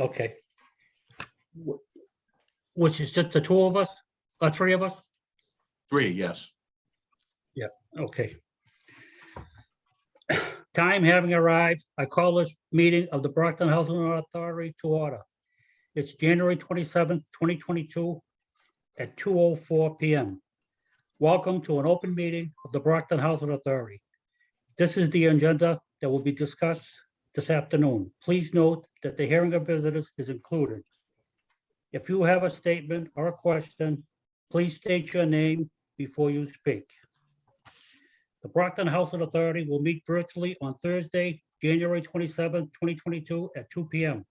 Okay. Which is just the two of us, or three of us? 3, yes. Okay. Time having arrived, I call this meeting of the Brockton Housing Authority to order. It's January 27th, 2022 at 2:04 p.m. Welcome to an open meeting of the Brockton Housing Authority. This is the agenda that will be discussed this afternoon. Please note that the hearing of visitors is included. If you have a statement or a question, please state your name before you speak. The Brockton Housing Authority will meet virtually on Thursday, January 27, 2022 at 2 p.m.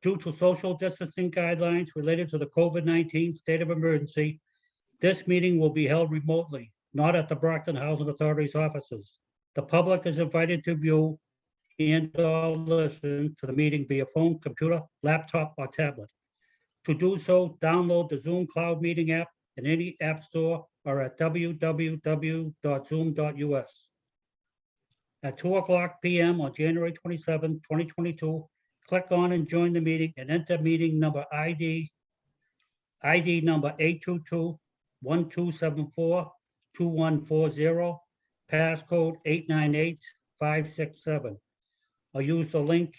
Due to social distancing guidelines related to the COVID-19 state of emergency, this meeting will be held remotely, not at the Brockton Housing Authority's offices. The public is invited to view and/or listen to the meeting via phone, computer, laptop, or tablet. To do so, download the Zoom Cloud Meeting app in any app store or at www.zoom.us. At 2:00 p.m. on January 27, 2022, click on and join the meeting and enter meeting number ID number 822-1274-2140, passcode 898567. Or use the link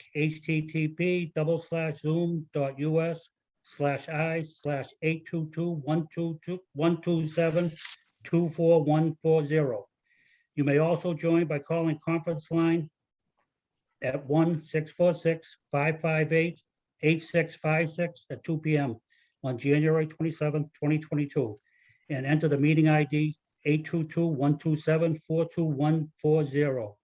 http://zoom.us/i/822-127-24140. You may also join by calling conference line at 1-646-558-8656 at 2 p.m. on January 27, 2022, and enter the meeting ID 822-127-42140,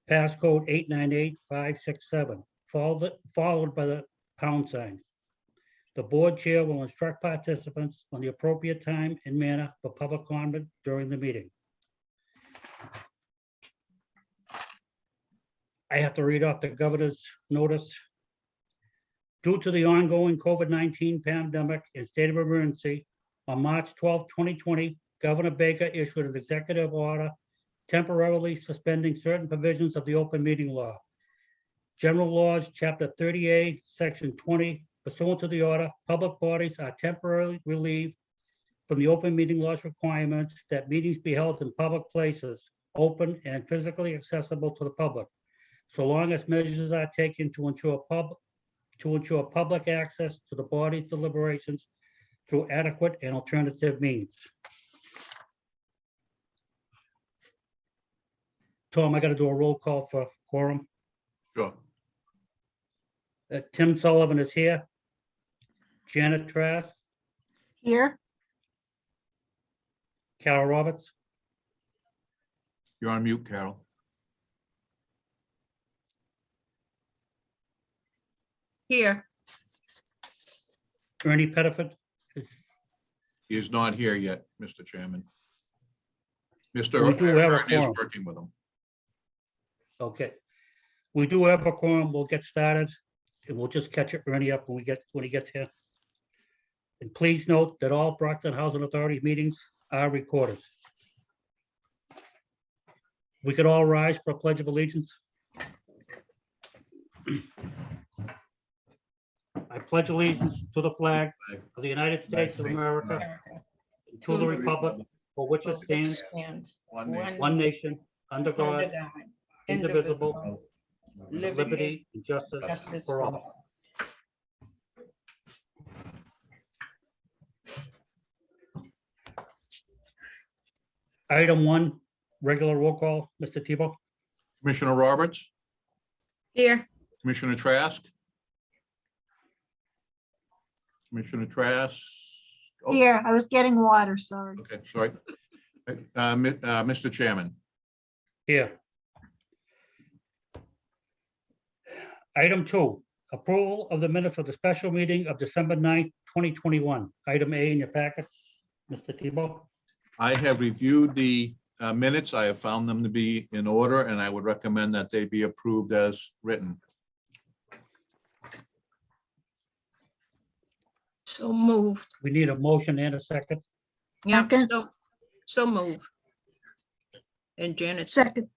passcode 898567, followed by the pound sign. The board chair will instruct participants on the appropriate time and manner for public comment during the meeting. I have to read off the governor's notice. Due to the ongoing COVID-19 pandemic and state of emergency, on March 12, 2020, Governor Baker issued an executive order temporarily suspending certain provisions of the open meeting law. General Laws, Chapter 38, Section 20, pursuant to the order, public bodies are temporarily relieved from the open meeting laws requirements that meetings be held in public places, open and physically accessible to the public, so long as measures are taken to ensure public access to the body's deliberations through adequate and alternative means. Tom, I got to do a roll call for quorum. Sure. Tim Sullivan is here. Janet Trask, Here, Carol Roberts, You're on mute, Carol. here, Ernie Pettiford, He is not here yet, Mr. Chairman. Mr. We do have a Aaron is quorum. working with him. okay. We do have a quorum. We'll get started and we'll just catch Ernie up when he gets here. And please note that all Brockton Housing Authority meetings are recorded. We could all rise for a pledge of allegiance. I pledge allegiance to the flag of the United States of America, and to the republic for which it stands, one nation, under God, indivisible, with liberty and justice for all. Item 1, regular roll call, Mr. Tebow. Commissioner Roberts, here, Commissioner Trask. Commissioner Trask. Oh, Here, I was getting water, sorry. okay, sorry. Mr. Chairman, Here. Item 2, approval of the minutes of the special meeting of December 9th, 2021. Item A in your packets, Mr. Tebow. I have reviewed the minutes. I have found them to be in order, and I would recommend that they be approved as written. so moved. We need a motion and a second. Yeah, Second. so moved. And Janet, Second,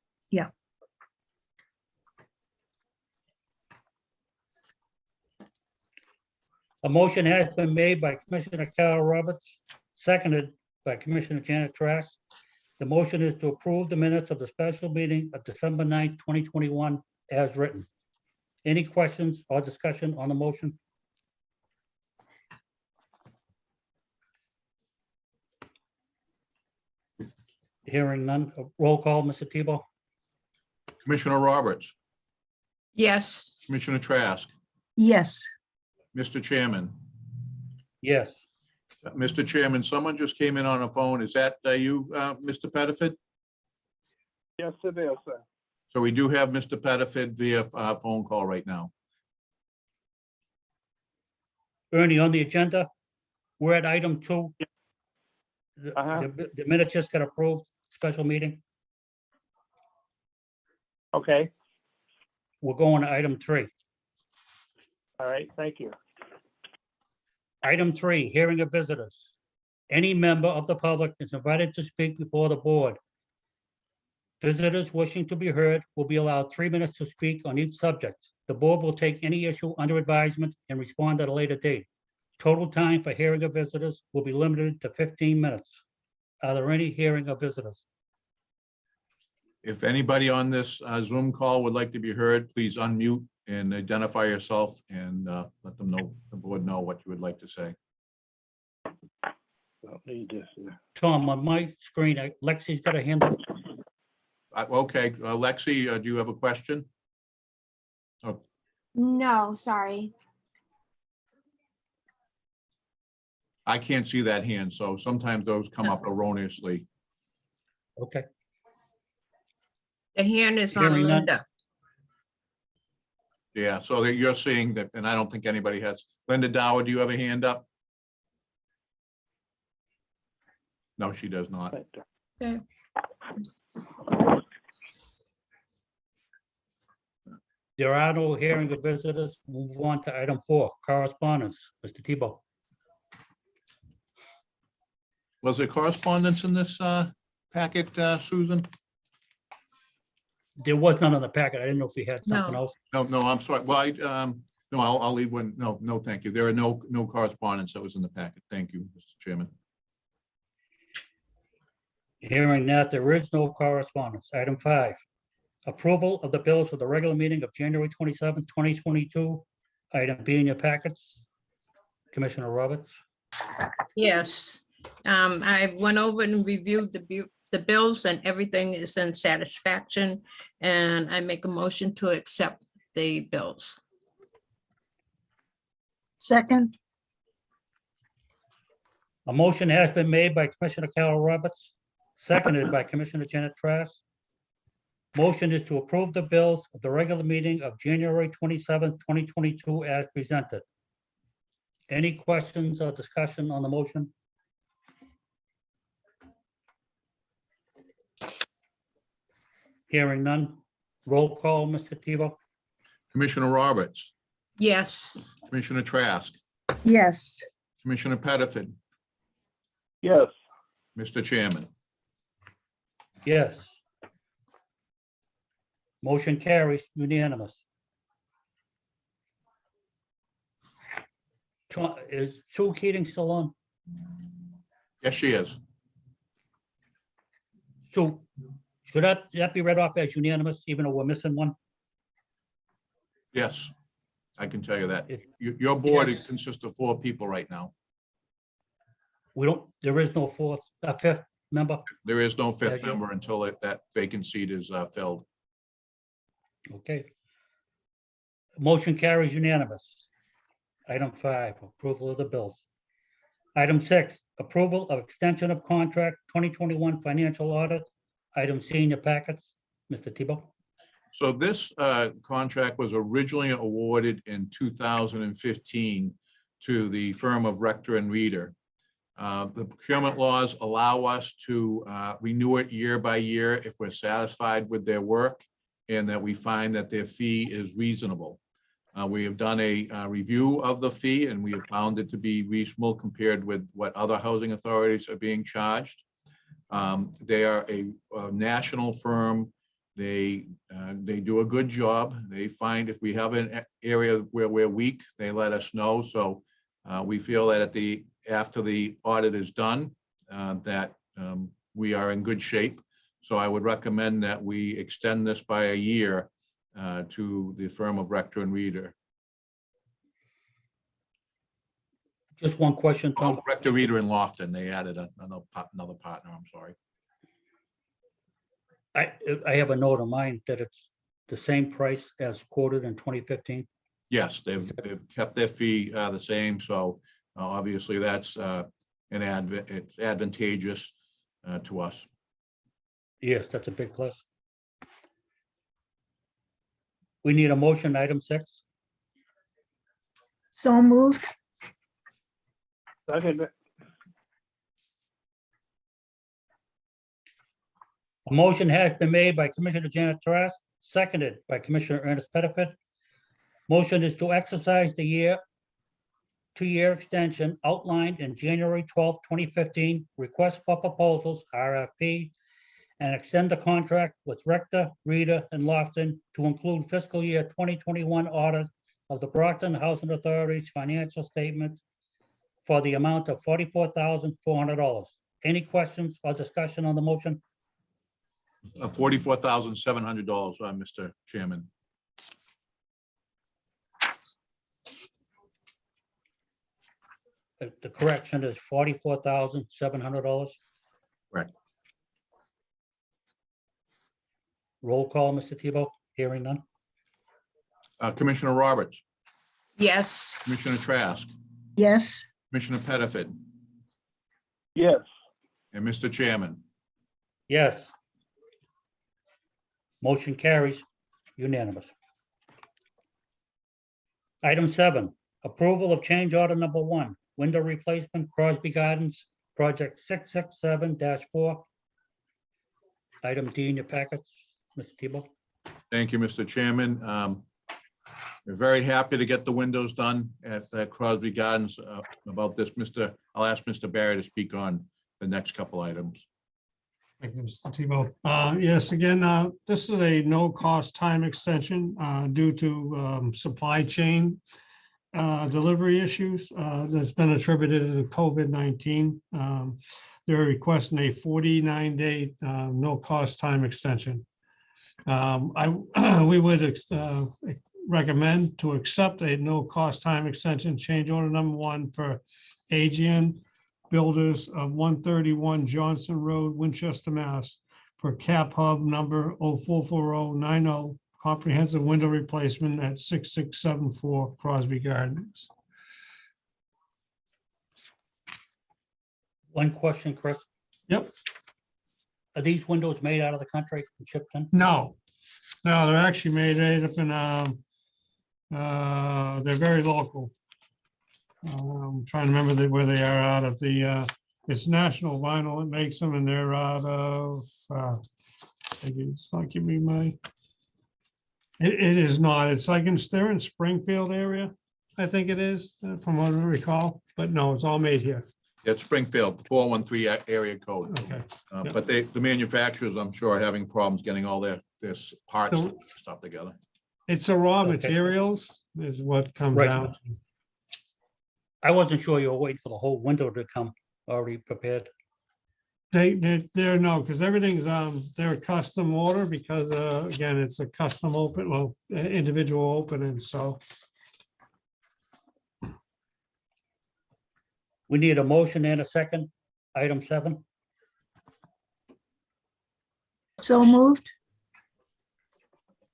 A motion has been made by Commissioner Carol Roberts, seconded by Commissioner Janet Trask. The motion is to approve the minutes of the special meeting of December 9th, 2021 as written. Any questions or discussion on the motion? Hearing none. Roll call, Mr. Tebow? Commissioner Roberts, Yes. Commissioner Trask, Yes, Mr. Chairman. Yes. Mr. Chairman, someone just came in on a phone. Is that you, Mr. Pettiford? Yes, it is, sir. So we do have Mr. Pettiford via phone call right now. Ernie, on the agenda, we're at item 2. The minute just got approved, special meeting. Okay, We're going to item 3. all right, thank you. Item 3, hearing of visitors. Any member of the public is invited to speak before the board. Visitors wishing to be heard will be allowed 3 minutes to speak on each subject. The board will take any issue under advisement and respond at a later date. Total time for hearing of visitors will be limited to 15 minutes. Are there any hearing of visitors? If anybody on this Zoom call would like to be heard, please unmute and identify yourself and let them know, the board know what you would like to say. Don't need this. Tom, on my screen, Lexi's got a hand up. Okay, Lexi, do you have a question? No, sorry. I can't see that hand, so sometimes those come up erroneously. Okay. The hand is on Hearing none. Linda. Yeah, so that you're seeing that, and I don't think anybody has. Linda Dower, do you have a hand up? No, she does not. Okay. There are no hearing of visitors. Move on to item 4, correspondence. Mr. Tebow. Was there correspondence in this packet, Susan? There was none on the packet. I didn't know if we had something No. else. No, I'm sorry. Well, no, I'll leave one. No, thank you. There are no correspondence that was in the packet. Thank you, Mr. Chairman. Hearing that there is no correspondence. Item 5, approval of the bills for the regular meeting of January 27, 2022. Item B in your packets. Commissioner Roberts. Yes. I went over and reviewed the bills and everything is in satisfaction. And I make a motion to accept the bills. second, A motion has been made by Commissioner Carol Roberts, seconded by Commissioner Janet Trask. Motion is to approve the bills of the regular meeting of January 27, 2022 as presented. Any questions or discussion on the motion? Hearing none. Roll call, Mr. Tebow. Commissioner Roberts, Yes. Commissioner Trask, yes, Commissioner Pettiford, Yes, Mr. Chairman. Yes. Motion carries unanimous. Is Sue Keating still on? Yes, she is. Sue, should that be read off as unanimous, even though we're missing one? Yes, I can tell you that. It- Your board Yes. consists of 4 people right now. We don't, there is no fifth member? There is no 5th Yeah, you- member until that vacant seat is filled. Okay. Motion carries unanimous. Item 5, approval of the bills. Item 6, approval of extension of contract 2021 financial audit. Item C in your packets. Mr. Tebow. So this contract was originally awarded in 2015 to the firm of Rector and Reader. The procurement laws allow us to renew it year by year if we're satisfied with their work and that we find that their fee is reasonable. We have done a review of the fee and we have found it to be reasonable compared with what other housing authorities are being charged. They are a national firm. They do a good job. They find if we have an area where we're weak, they let us know. So We feel that after the audit is done, that we are in good shape. So I would recommend that we extend this by a year to the firm of Rector and Reader. Just one question, Tom. Rector, Reader in Lofton. They added another partner. I'm sorry. I have a note of mine that it's the same price as quoted in 2015. Yes, they've kept their fee the same. So obviously that's it's advantageous to us. Yes, that's a big plus. We need a motion, item 6. So moved. second, A motion has been made by Commissioner Janet Trask, seconded by Commissioner Ernest Pettifat. Motion is to exercise the 2-year extension outlined in January 12, 2015, request for proposals, RFP, and extend the contract with Rector, Reader, and Lofton to include fiscal year 2021 audit of the Brockton Housing Authority's financial statements for the amount of $44,400. Any questions or discussion on the motion? $44,700, Mr. Chairman. The correction is $44,700. Correct. Roll call, Mr. Tebow. Hearing none. Commissioner Roberts, yes, Commissioner Trask, Yes. Commissioner Pettifat, yes, and Mr. Chairman. Yes. Motion carries unanimous. Item 7, approval of change order number 1, window replacement, Crosby Gardens, project 667-4. Item D in your packets, Mr. Tebow. Thank you, Mr. Chairman. We're very happy to get the windows done at Crosby Gardens. About this, I'll ask Mr. Barry to speak on the next couple items. Thank you, Mr. Tebow. Yes, again, this is a no-cost time extension due to supply chain delivery issues that's been attributed to COVID-19. They're requesting a 49-day no-cost time extension. We would recommend to accept a no-cost time extension change order number 1 for Aegean Builders of 131 Johnson Road, Winchester, Mass. For cap hub number 044090, comprehensive window replacement at 6674 Crosby Gardens. One question, Chris. Yep. Are these windows made out of the country and shipped in? No, they're actually made right up in, they're very local. I'm trying to remember where they are out of the, it's National Vinyl that makes them, and they're out of, it's not giving me my, it is not, it's like they're in Springfield area, I think it is, from what I recall, but no, it's all made here. It's Springfield, 413 area code. Okay. Yep. But the manufacturers, I'm sure, are having problems getting all their parts So- stuff together. It's the raw Okay. materials is what comes Right. out. I wasn't sure you were waiting for the whole window to come already prepared. They're no, because everything's, they're custom order because, again, it's a custom open, well, individual opening, so. We need a motion and a second. Item 7. So moved.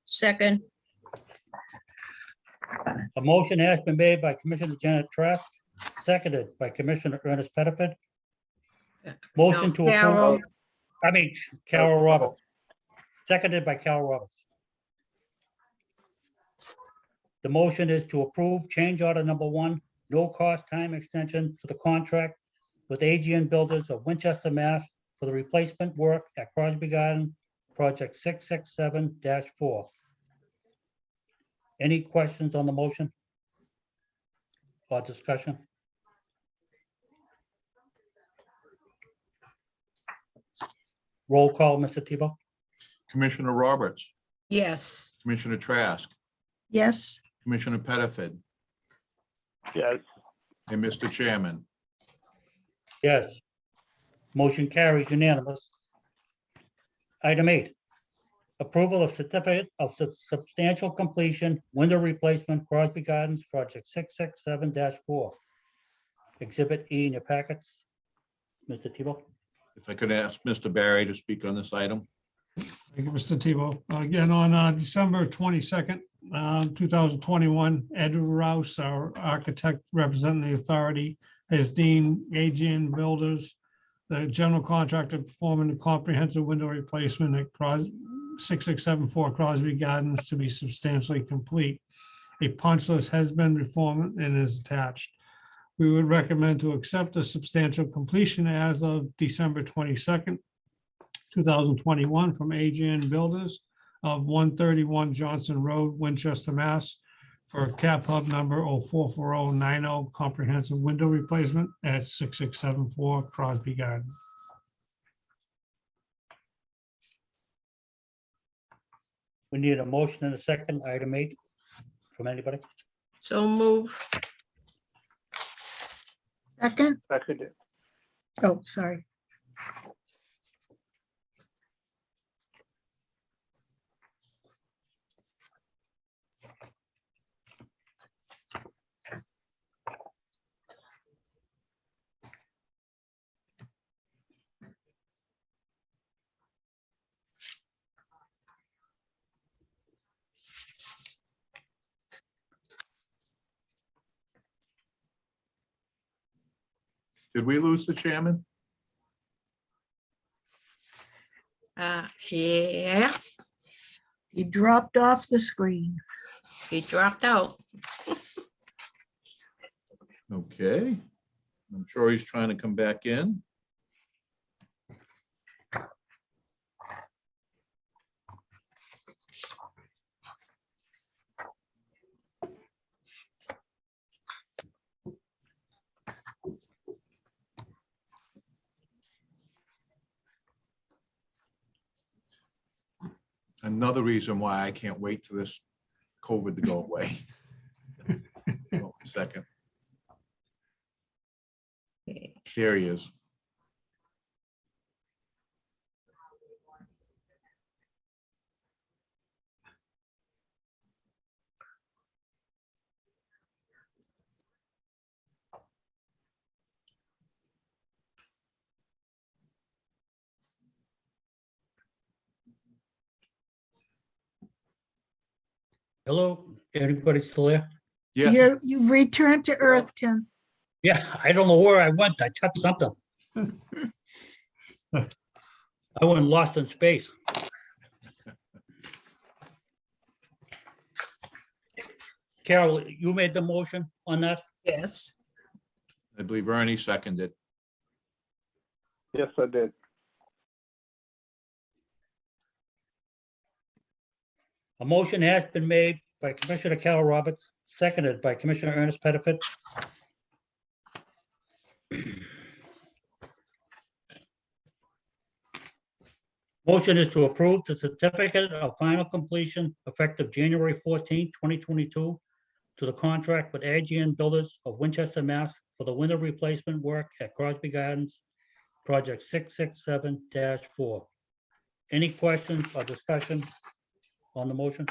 second, A motion has been made by Commissioner Janet Trask, seconded by Commissioner Ernest Pettifat. Motion to Carol. approve. Carol Roberts. Seconded by Carol Roberts. The motion is to approve change order number 1, no cost time extension to the contract with Aegean Builders of Winchester, Mass. For the replacement work at Crosby Garden, project 667-4. Any questions on the motion? Or discussion? Roll call, Mr. Tebow. Commissioner Roberts, yes, Commissioner Trask, Yes. Commissioner Pettifat, yes, And Mr. Chairman, Yes. Motion carries unanimous. Item 8, approval of certificate of substantial completion, window replacement, Crosby Gardens, project 667-4. Exhibit E in your packets. Mr. Tebow? if I could ask Mr. Barry to speak on this item. Thank you, Mr. Tebow. Again, on December 22nd, 2021, Ed Rouse, our architect representing the authority, has deemed AGN Builders, the general contractor performing the comprehensive window replacement at 6674 Crosby Gardens to be substantially complete. A punch list has been performed and is attached. We would recommend to accept the substantial completion as of December 22nd, 2021 from AGN Builders of 131 Johnson Road, Winchester, Mass. For a cap hub number 044090 comprehensive window replacement at 6674 Crosby Garden. We need a motion and a second, item 8, from anybody. So move. Second. Seconded. Oh, sorry. Did we lose the chairman? Yeah, He dropped off the screen. he dropped out. Okay. I'm sure he's trying to come back in. Another reason why I can't wait for this COVID to go away. Hold on a second. Here he is. Hello, anybody still there? Yes, You've returned to Earth, Tim. Yeah, I don't know where I went. I touched something. I went lost in space. Carol, you made the motion on that? Yes. I believe Ernie seconded. Yes, I did. A motion has been made by Commissioner Carol Roberts, seconded by Commissioner Ernest Pettifat. Motion is to approve the certificate of final completion effective January 14, 2022 to the contract with AGN Builders of Winchester, Mass. For the window replacement work at Crosby Gardens, project 667-4. Any questions or discussion on the motion?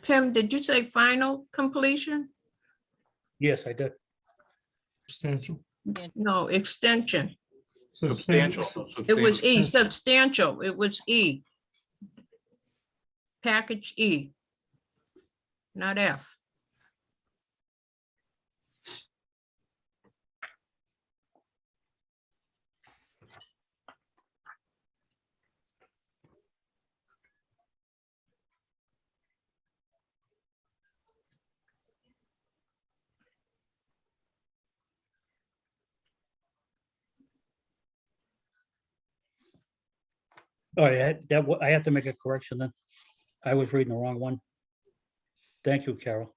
Tim, did you say final completion? Yes, I did. Substantial. No, extension. Substantial. It was E, substantial. It was E. Package E. Not F. All right, I have to make a correction then. I was reading the wrong one. Thank you, Carol.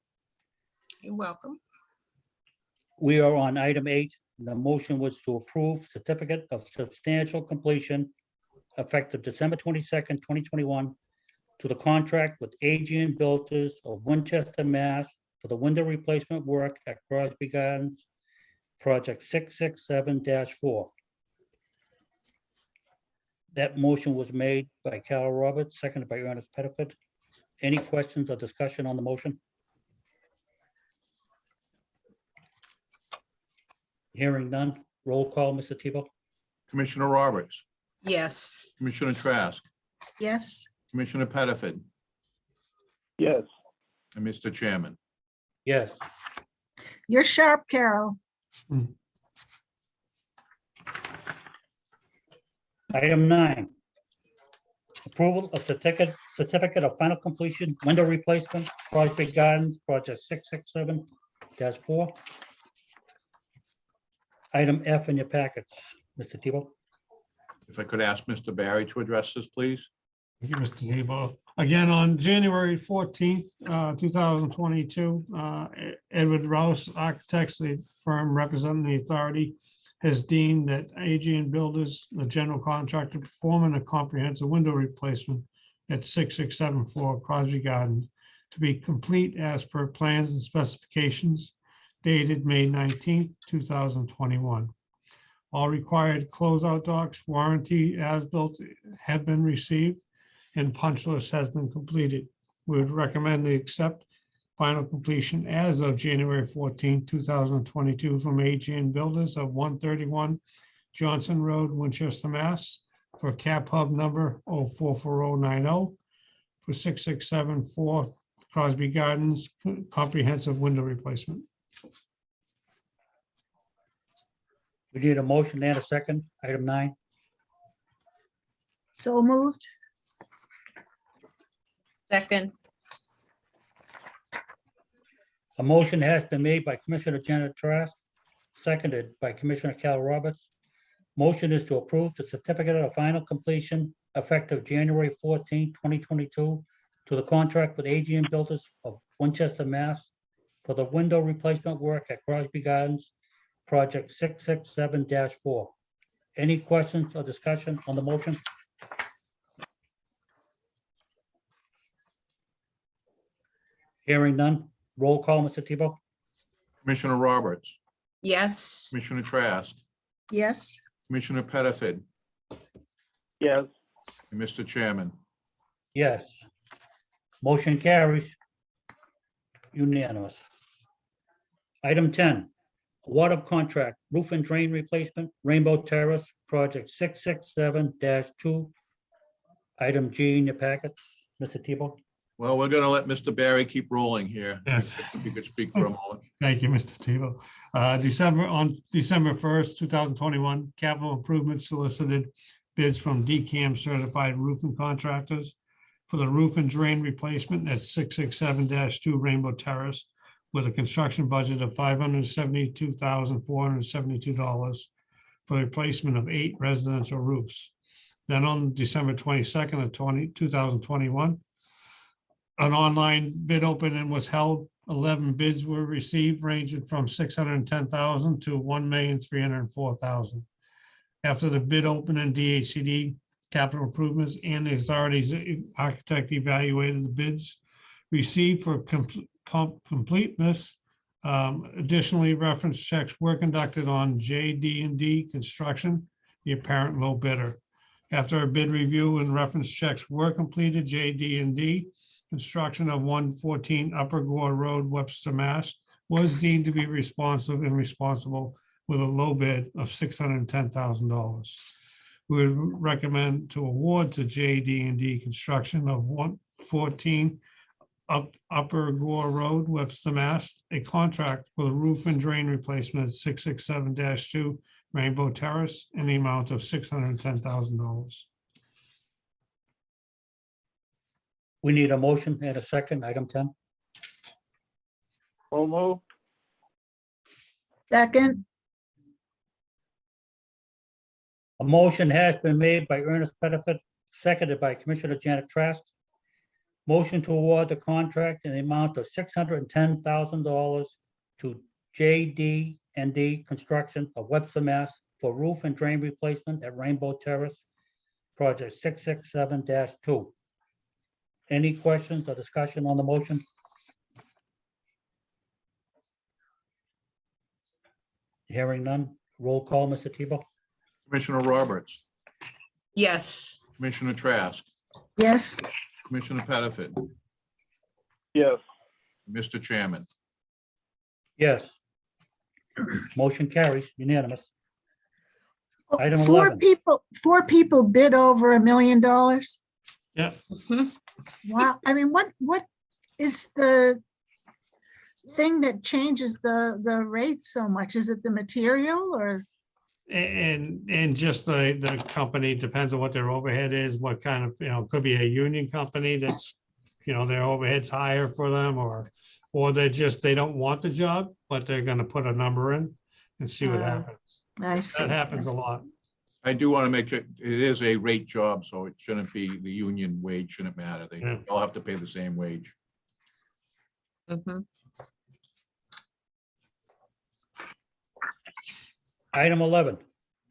You're welcome. We are on item 8. The motion was to approve certificate of substantial completion effective December 22nd, 2021 to the contract with Aegean Builders of Winchester, Mass. For the window replacement work at Crosby Gardens, project 667-4. That motion was made by Carol Roberts, seconded by Ernest Pettiford. Any questions or discussion on the motion? Hearing none. Roll call, Mr. Tebow? Commissioner Roberts, Yes. Commissioner Trask, yes, Commissioner Pettiford, yes, and Mr. Chairman. Yes. you're sharp, Carol. Item 9. Approval of certificate of final completion, window replacement, Crosby Gardens, project 667-4. Item F in your packets, Mr. Tebow. If I could ask Mr. Barry to address this, please. Thank you, Mr. Tebow. Again, on January 14th, 2022, Edward Rouse Architects, the firm representing the authority, has deemed that Aegean Builders, the general contractor, performing a comprehensive window replacement at 6674 Crosby Garden to be complete as per plans and specifications dated May 19th, 2021. All required closeout docs, warranty as-built have been received, and punch list has been completed. We would recommend they accept final completion as of January 14, 2022 from Aegean Builders of 131 Johnson Road, Winchester, Mass. For cap hub number 044090 for 6674 Crosby Gardens comprehensive window replacement. We need a motion and a second. Item 9. So moved, Second. A motion has been made by Commissioner Janet Trask, seconded by Commissioner Cal Roberts. Motion is to approve the certificate of final completion effective January 14, 2022 to the contract with Aegean Builders of Winchester, Mass. For the window replacement work at Crosby Gardens, project 667-4. Any questions or discussion on the motion? Hearing none. Roll call, Mr. Tebow? Commissioner Roberts, Yes. Commissioner Trask, yes, Commissioner Pettiford, yes, and Mr. Chairman. Yes. Motion carries. Unanimous. Item 10, award of contract, roof and drain replacement, Rainbow Terrace, project 667-2. Item G in your packets, Mr. Tebow. Well, we're going to let Mr. Barry keep rolling here. Yes. If you could speak for a moment. Thank you, Mr. Tebow. December 1st, 2021, capital improvement solicited bids from DCAM certified roofing contractors for the roof and drain replacement at 667-2 Rainbow Terrace with a construction budget of $572,472 for the replacement of 8 residential roofs. Then on December 22nd of 2021, an online bid opening was held. 11 bids were received, ranging from $610,000 to $1,304,000. After the bid opening, DHCD Capital Improvements and the authority's architect evaluated the bids received for completeness. Additionally, reference checks were conducted on JD&D Construction, the apparent low bidder. After a bid review and reference checks were completed, JD&D Construction of 114 Upper Gore Road, Webster, Mass. was deemed to be responsive and responsible with a low bid of $610,000. We would recommend to award to JD&D Construction of 114 Upper Gore Road, Webster, Mass. a contract for the roof and drain replacement at 667-2 Rainbow Terrace in the amount of $610,000. We need a motion and a second. Item 10. so moved, second, A motion has been made by Ernest Pettiford, seconded by Commissioner Janet Trask. Motion to award the contract in the amount of $610,000 to JD&D Construction of Webster, Mass. for roof and drain replacement at Rainbow Terrace, project 667-2. Any questions or discussion on the motion? Hearing none. Roll call, Mr. Tebow? Commissioner Roberts, yes, Commissioner Trask, yes, Commissioner Pettifat, yes, Mr. Chairman. Yes. Motion carries unanimous. Item four 11. people bid over $1 million. Yeah, mhm. Wow, I mean, what is the thing that changes the rate so much? Is it the material or? and just the company, depends on what their overhead is, what kind of, could be a union company that's, their overhead's higher for them, or they don't want the job, but they're gonna put a number in and see what happens. I see. That happens a lot. I do want to make it, it is a rate job, so it shouldn't be, the union wage shouldn't matter. They Yeah. all have to pay the same wage. Mhm. Item 11,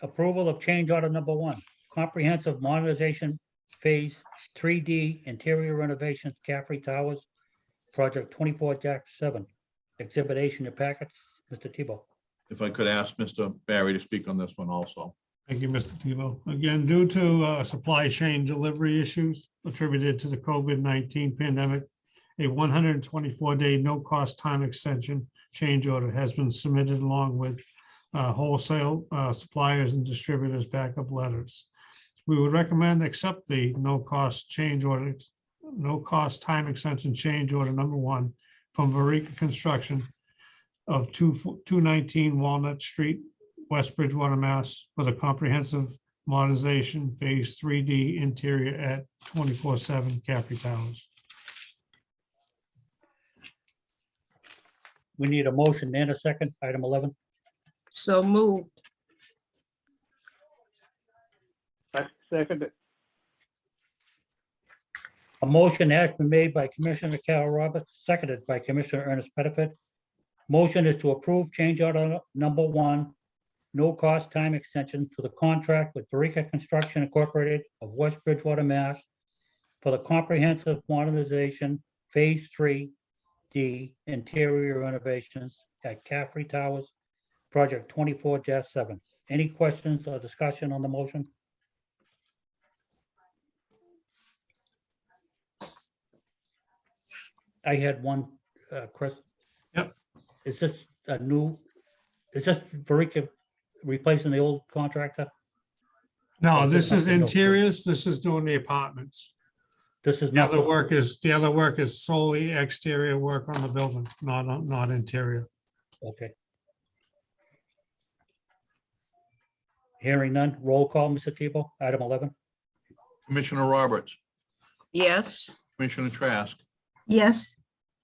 approval of change order number 1, comprehensive modernization phase 3D interior renovations, Caffrey Towers, project 24-7. Exhibit A in your packets, Mr. Tebow. If I could ask Mr. Barry to speak on this one also. Thank you, Mr. Tebow. Again, due to supply chain delivery issues attributed to the COVID-19 pandemic, a 124-day no-cost time extension change order has been submitted along with wholesale suppliers and distributors backup letters. We would recommend accept the no-cost change order, no-cost time extension change order number 1 from Varica Construction of 219 Walnut Street, West Bridgewater, Mass. For the comprehensive modernization phase 3D interior at 24/7 Caffrey Towers. We need a motion and a second, item 11. So moved, I second it, A motion has been made by Commissioner Carol Roberts, seconded by Commissioner Ernest Pettifat. Motion is to approve change order number 1, no cost time extension to the contract with Varica Construction Incorporated of West Bridgewater, Mass. For the comprehensive modernization phase 3D interior renovations at Caffrey Towers, project 24-7. Any questions or discussion on the motion? I had one, Chris. Yep. Is this a new, is this Varica replacing the old contractor? No, Is this it is something else? interiors. This is doing the apartments. This is The not, other work is solely exterior work on the building, not interior. okay. Hearing none, roll call, Mr. Tebow, item 11. Commissioner Roberts, yes, Commissioner Trask, Yes,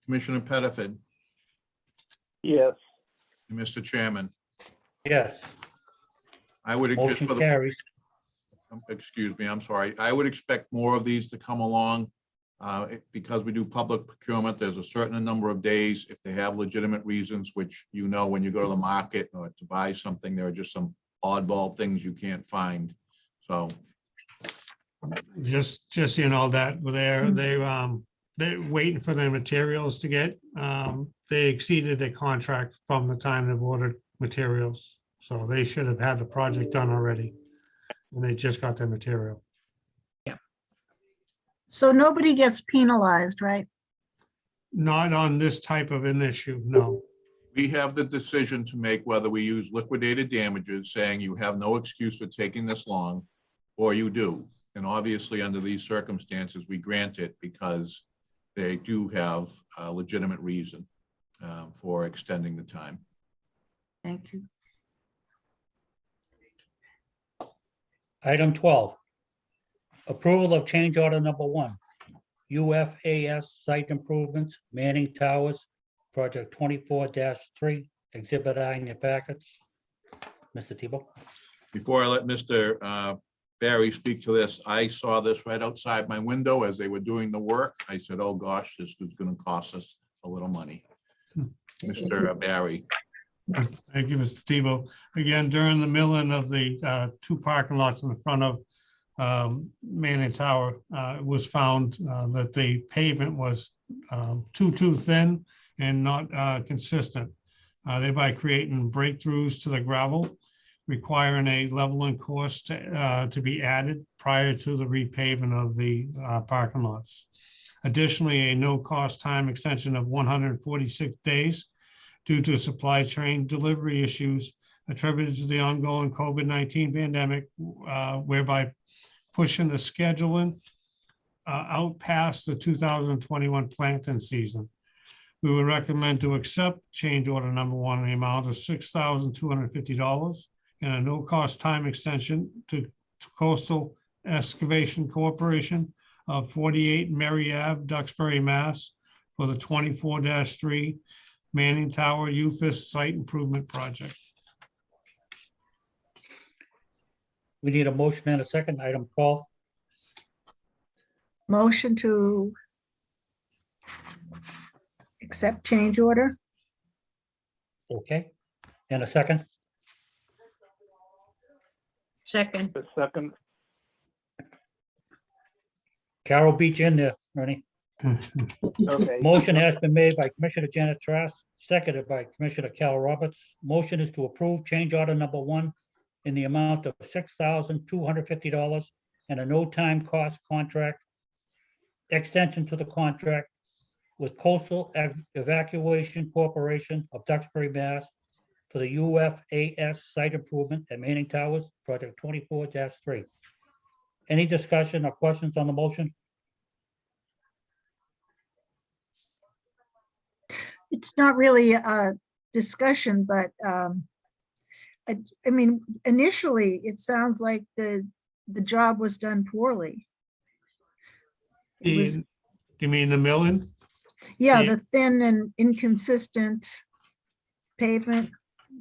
Commissioner Pettifat, yes, and Mr. Chairman. Yes, I would just motion for the, carries. excuse me, I'm sorry. I would expect more of these to come along. Because we do public procurement, there's a certain number of days, if they have legitimate reasons, which when you go to the market or to buy something, there are just some oddball things you can't find. So Just that they're waiting for their materials to get, they exceeded their contract from the time they've ordered materials. So they should have had the project done already. And they just got their material. so nobody gets penalized, right? Not on this type of an issue, no. we have the decision to make whether we use liquidated damages, saying you have no excuse for taking this long, or you do. And obviously, under these circumstances, we grant it because they do have a legitimate reason for extending the time. Thank you. Item 12, approval of change order number 1, UFAS site improvements, Manning Towers, project 24-3, exhibit I in your packets. Mr. Tebow. Before I let Mr. Barry speak to this, I saw this right outside my window as they were doing the work. I said, oh gosh, this is going to cost us a little money. Mr. Barry. Thank you, Mr. Tebow. Again, during the milling of the 2 parking lots in the front of Manning Tower, it was found that the pavement was too thin and not consistent, thereby creating breakthroughs to the gravel, requiring a leveling course to be added prior to the repaving of the parking lots. Additionally, a no-cost time extension of 146 days due to supply chain delivery issues attributed to the ongoing COVID-19 pandemic, whereby pushing the scheduling out past the 2021 planting season. We would recommend to accept change order number 1 in the amount of $6,250 and a no-cost time extension to Coastal Excavation Corporation of 48 Mary Ave, Duxbury, Mass. For the 24-3 Manning Tower UFIS Site Improvement Project. We need a motion and a second. Item 12. Motion to accept change order. Okay. And a second. Second, A second. Carol beat you in there, Ernie. Okay. Motion has been made by Commissioner Janet Trask, seconded by Commissioner Cal Roberts. Motion is to approve change order number 1 in the amount of $6,250 and a no-time cost contract extension to the contract with Coastal Evacuation Corporation of Duxbury, Mass. For the UFAS site improvement at Manning Towers, project 24-3. Any discussion or questions on the motion? It's not really a discussion, but I mean, initially, it sounds like the job was done poorly. It was, You mean the milling? yeah, the- the thin and inconsistent pavement.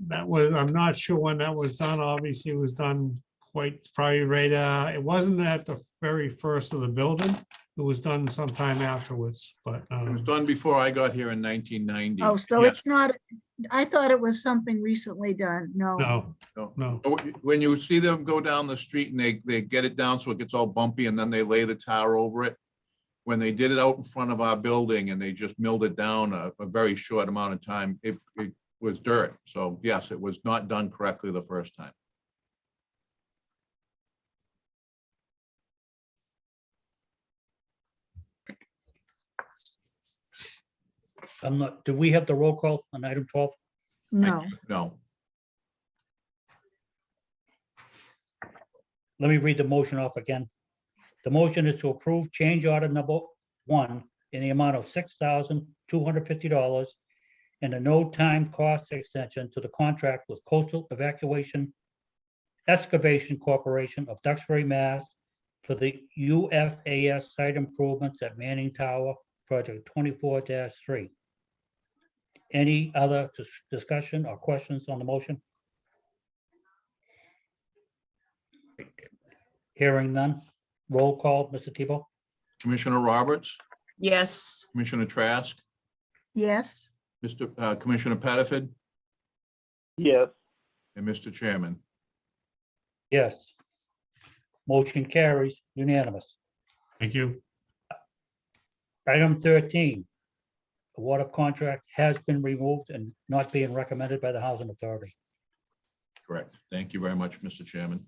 That was, I'm not sure when that was done. Obviously, it was done quite probably right. It wasn't at the very first of the building. It was done sometime afterwards, but It was done before I got here in 1990. Oh, so Yes. it's not, I thought it was something recently done. No. no, No. no. When you see them go down the street and they get it down so it gets all bumpy and then they lay the tar over it. When they did it out in front of our building and they just milled it down a very short amount of time, it was dirt. So yes, it was not done correctly the first time. I'm not, do we have the roll call on item 12? No. No, Let me read the motion off again. The motion is to approve change order number 1 in the amount of $6,250 and a no-time cost extension to the contract with Coastal Excavation Corporation of Duxbury, Mass. For the UFAS site improvements at Manning Tower, project 24-3. Any other discussion or questions on the motion? Hearing none. Roll call, Mr. Tebow? Commissioner Roberts, yes, Commissioner Trask, Yes. Commissioner Pettiford, Yes. and Mr. Chairman. Yes. Motion carries unanimous. Thank you. Item 13. The water contract has been removed and not being recommended by the Housing Authority. Correct. Thank you very much, Mr. Chairman.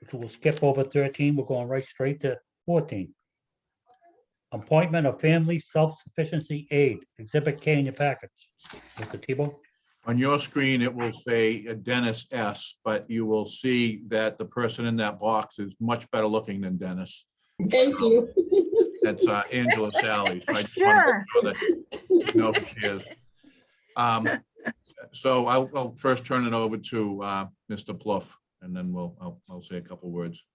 So we'll skip over 13. We're going right straight to 14. Appointment of Family Self-Sufficiency Aid, Exhibit K in your packets. Mr. Tebow? On your screen, it will say Dennis S., but you will see that the person in that box is much better looking than Dennis. Thank you. That's Angela Sally. So I just wanted to Sure. make sure that you know who she is. So I'll first turn it over to Mr. Plouffe, and then I'll say a couple words.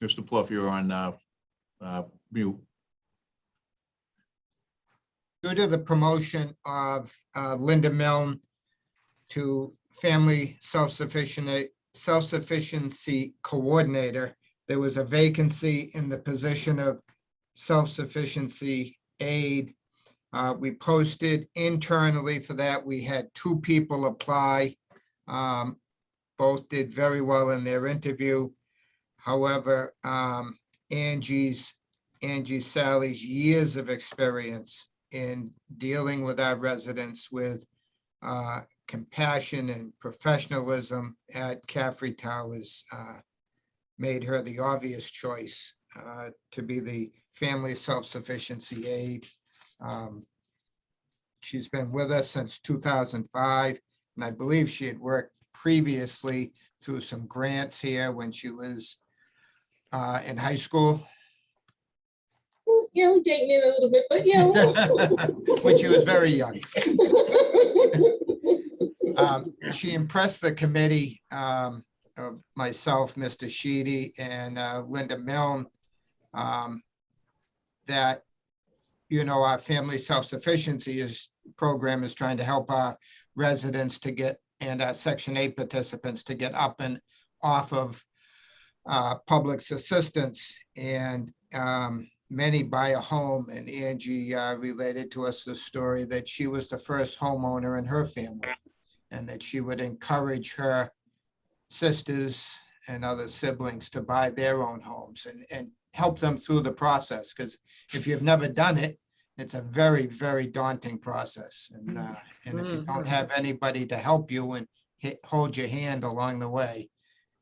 Mr. Plouffe, you're on mute. Due to the promotion of Linda Milne to Family Self-Sufficiency Coordinator, there was a vacancy in the position of self-sufficiency aide. We posted internally for that. We had 2 people apply. both did very well in their interview. However, Angie Sally's years of experience in dealing with our residents with compassion and professionalism at Caffrey Towers made her the obvious choice to be the family self-sufficiency aide. She's been with us since 2005, and I believe she had worked previously through some grants here when she was in high school. Yeah, we're dating it a little bit, but yeah. When she was very young. She impressed the committee, myself, Mr. Sheedy, and Linda Milne, that, you know, our family self-sufficiency program is trying to help our residents to get, and our Section 8 participants to get up and off of public's assistance, and many buy a home. And Angie related to us the story that she was the first homeowner in her family, and that she would encourage her sisters and other siblings to buy their own homes and help them through the process. Because if you've never done it, it's a very, very daunting process. And if you don't have anybody to help you and hold your hand along the way,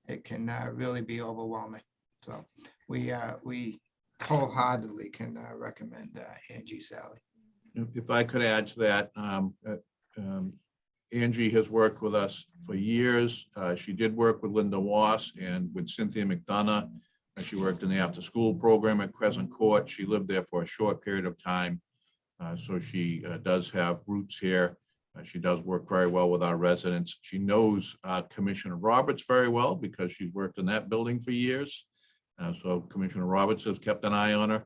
it can really be overwhelming. So we wholeheartedly can recommend Angie Sally. If I could add to that, Angie has worked with us for years. She did work with Linda Wass and with Cynthia McDonough. She worked in the after-school program at Crescent Court. She lived there for a short period of time. So she does have roots here. She does work very well with our residents. She knows Commissioner Roberts very well because she's worked in that building for years. So Commissioner Roberts has kept an eye on her.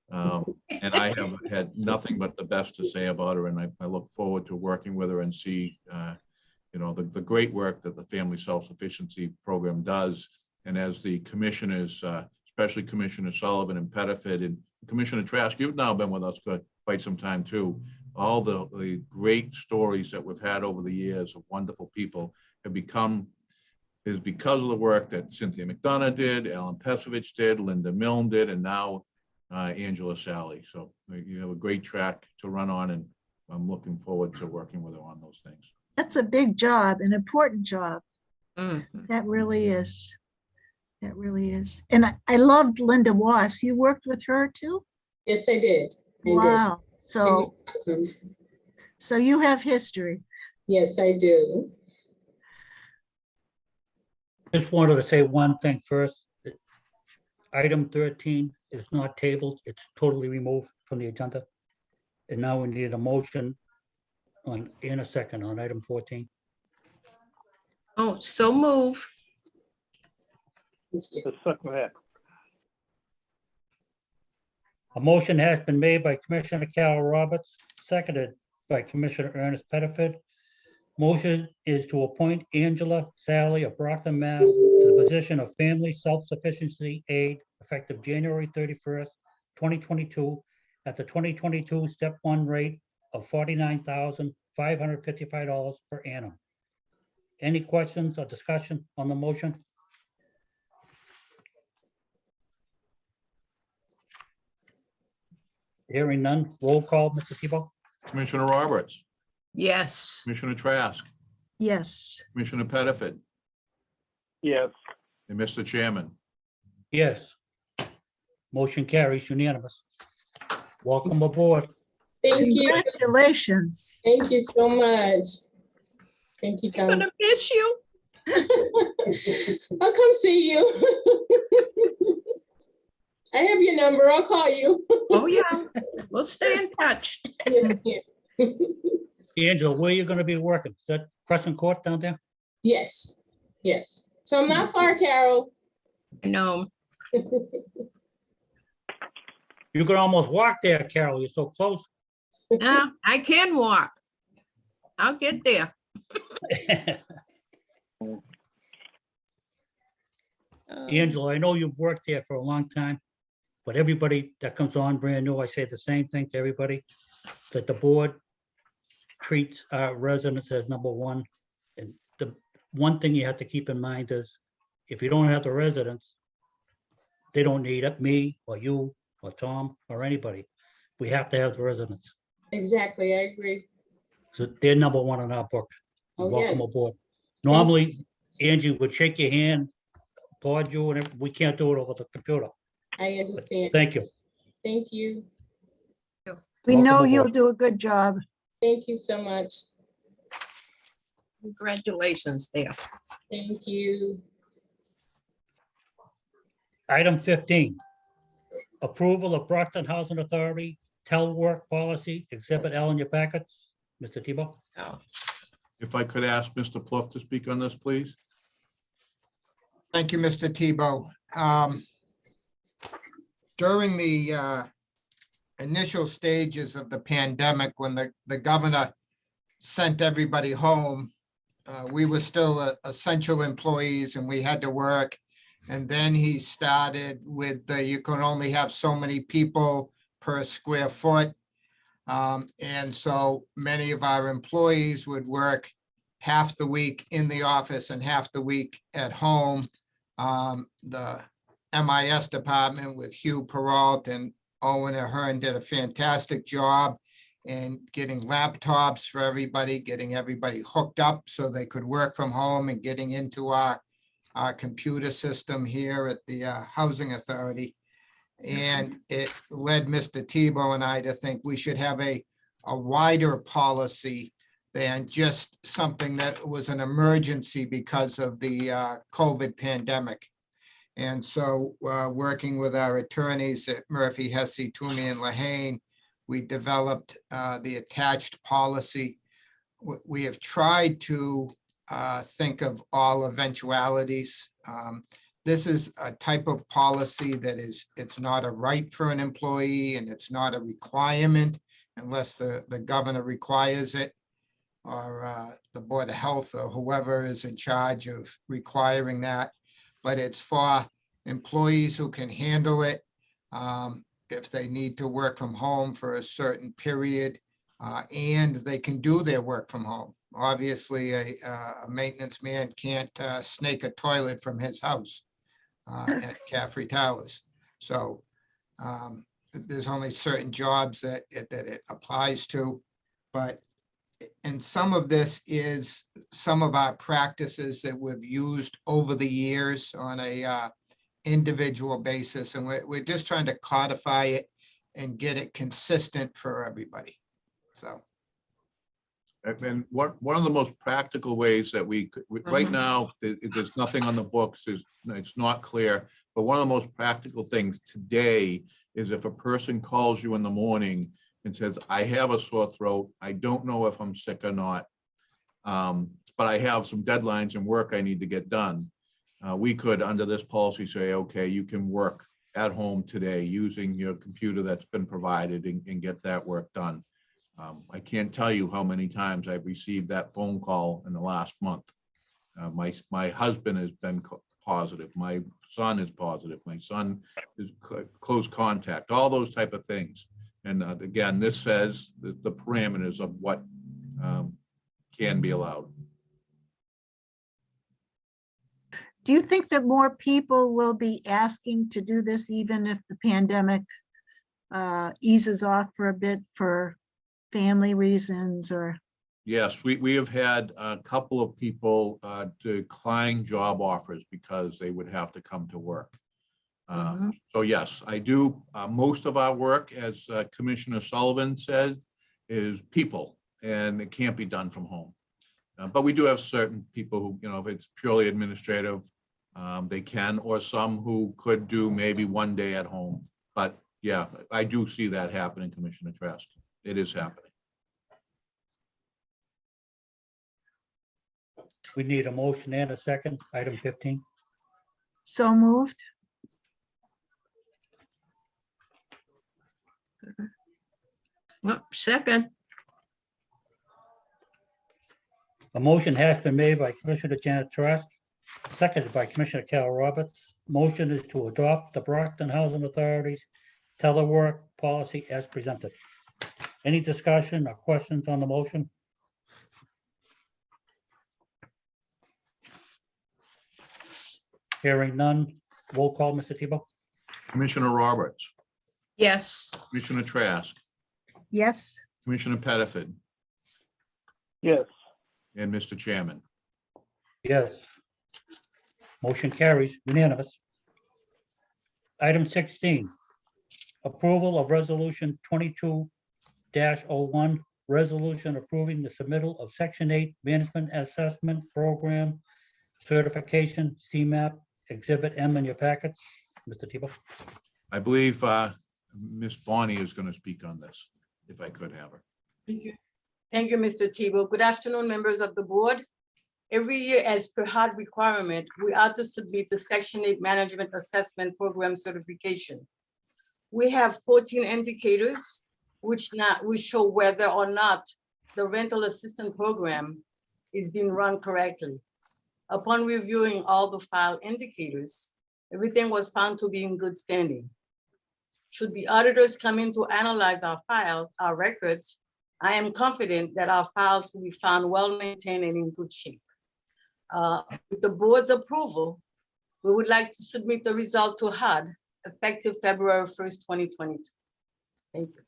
And I have had nothing but the best to say about her. And I look forward to working with her and see, you know, the great work that the Family Self-Sufficiency Program does. And as the commissioners, especially Commissioner Sullivan and Pettiford and Commissioner Trask, you've now been with us for quite some time too. All the great stories that we've had over the years of wonderful people have become, is because of the work that Cynthia McDonough did, Alan Pesovich did, Linda Milne did, and now Angela Sally. So you have a great track to run on, and I'm looking forward to working with her on those things. That's a big job, an important job. Mhm. That really is. That really is. And I loved Linda Wass. You worked with her too? Yes, I did. I did. Wow. She was So, awesome. so you have history. Yes, I do. Just wanted to say one thing first. that Item 13 is not tabled. It's totally removed from the agenda. And now we need a motion on, in a second, on item 14. Oh, so move. Let's suck that. A motion has been made by Commissioner Carol Roberts, seconded by Commissioner Ernest Pettiford. Motion is to appoint Angela Sally of Brockton, Mass. To the position of Family Self-Sufficiency Aide effective January 31st, 2022, at the 2022 Step 1 rate of $49,555 per annum. Any questions or discussion on the motion? Hearing none, roll call, Mr. Tebow? Commissioner Roberts, Yes. Commissioner Trask, Yes. Commissioner Pettiford, Yes. and Mr. Chairman. Yes. Motion carries unanimous. Welcome aboard. Thank you. Congratulations. Thank you so much. Thank you, I'm Tom. gonna miss you. I'll come see you. I have your number. I'll call you. Oh, yeah. We'll stay in touch. Yes, yes. Angela, where are you gonna be working? Is that Crescent Court down there? Yes, yes. So I'm not far, Carol. No, You could almost walk there, Carol. You're so close. I can walk. I'll get there. Angela, I know you've worked there for a long time, but everybody that comes on brand new, I say the same thing to everybody, that the board treats our residents as number one. And one thing you have to keep in mind is if you don't have the residents, they don't need it, me or you or Tom or anybody. We have to have the residents. Exactly, I agree. So they're number one on our book. Oh, Welcome yes. aboard. Normally, Angie would shake your hand, applaud you, and we can't do it over the computer. I understand. Thank you. Thank you. We Welcome know you'll aboard. do a good job. Thank you so much. Congratulations there. Thank you. Item 15, approval of Brockton Housing Authority Telework Policy, Exhibit L in your packets. Mr. Tebow? Oh, If I could ask Mr. Pluff to speak on this, please. Thank you, Mr. Tebow. During the initial stages of the pandemic, when the governor sent everybody home, we were still essential employees and we had to work. And then he started with you can only have so many people per square foot. And so many of our employees would work half the week in the office and half the week at home. The MIS department with Hugh Peralt and Owen Ahern did a fantastic job in getting laptops for everybody, getting everybody hooked up so they could work from home and getting into our computer system here at the Housing Authority. And it led Mr. Tebow and I to think we should have a wider policy than just something that was an emergency because of the COVID pandemic. And so working with our attorneys at Murphy, Hesse, Toomey and Lehane, we developed the attached policy. We have tried to think of all eventualities. This is a type of policy that it's not a right for an employee and it's not a requirement unless the governor requires it or the Board of Health or whoever is in charge of requiring that. But it's for employees who can handle it if they need to work from home for a certain period and they can do their work from home. Obviously, a maintenance man can't snake a toilet from his house at Caffrey Towers. So there's only certain jobs that it applies to. But and some of this is some of our practices that we've used over the years on a individual basis. And we're just trying to codify it and get it consistent for everybody. So. And one of the most practical ways that we could, right now, there's nothing on the books, it's not clear, but one of the most practical things today is if a person calls you in the morning and says, I have a sore throat, I don't know if I'm sick or not, but I have some deadlines and work I need to get done. We could, under this policy, say, okay, you can work at home today using your computer that's been provided and get that work done. I can't tell you how many times I've received that phone call in the last month. My husband has been positive. My son is positive. My son is close contact, all those type of things. And again, this says the parameters of what can be allowed. Do you think that more people will be asking to do this even if the pandemic eases off for a bit for family reasons or? Yes, we have had a couple of people decline job offers because they would have to come to work. So yes, I do. Most of our work, as Commissioner Sullivan says, is people, and it can't be done from home. But we do have certain people who, if it's purely administrative, they can, or some who could do maybe one day at home. But yeah, I do see that happening, Commissioner Trask. It is happening. We need a motion and a second, item 15. So moved. Oh, second. A motion has been made by Commissioner Janet Trask, seconded by Commissioner Carol Roberts. Motion is to adopt the Brockton Housing Authority's telework policy as presented. Any discussion or questions on the motion? Hearing none. Roll call, Mr. Tebow? Commissioner Roberts, yes, Commissioner Trask, yes, Commissioner Pettiford, yes, and Mr. Chairman. Yes. Motion carries unanimous. Item 16, approval of resolution 22-01, resolution approving the submittal of Section 8 Management Assessment Program certification, CMAP, Exhibit M in your packets. Mr. Tebow? I believe Ms. Bonnie is going to speak on this, if I could have her. Thank you, Mr. Tebow. Good afternoon, members of the board. Every year, as per HUD requirement, we are to submit the Section 8 Management Assessment Program certification. We have 14 indicators which show whether or not the rental assistance program is being run correctly. Upon reviewing all the file indicators, everything was found to be in good standing. Should the auditors come in to analyze our files, our records, I am confident that our files will be found well-maintained and in good shape. With the board's approval, we would like to submit the result to HUD effective February 1st, 2022. Thank you.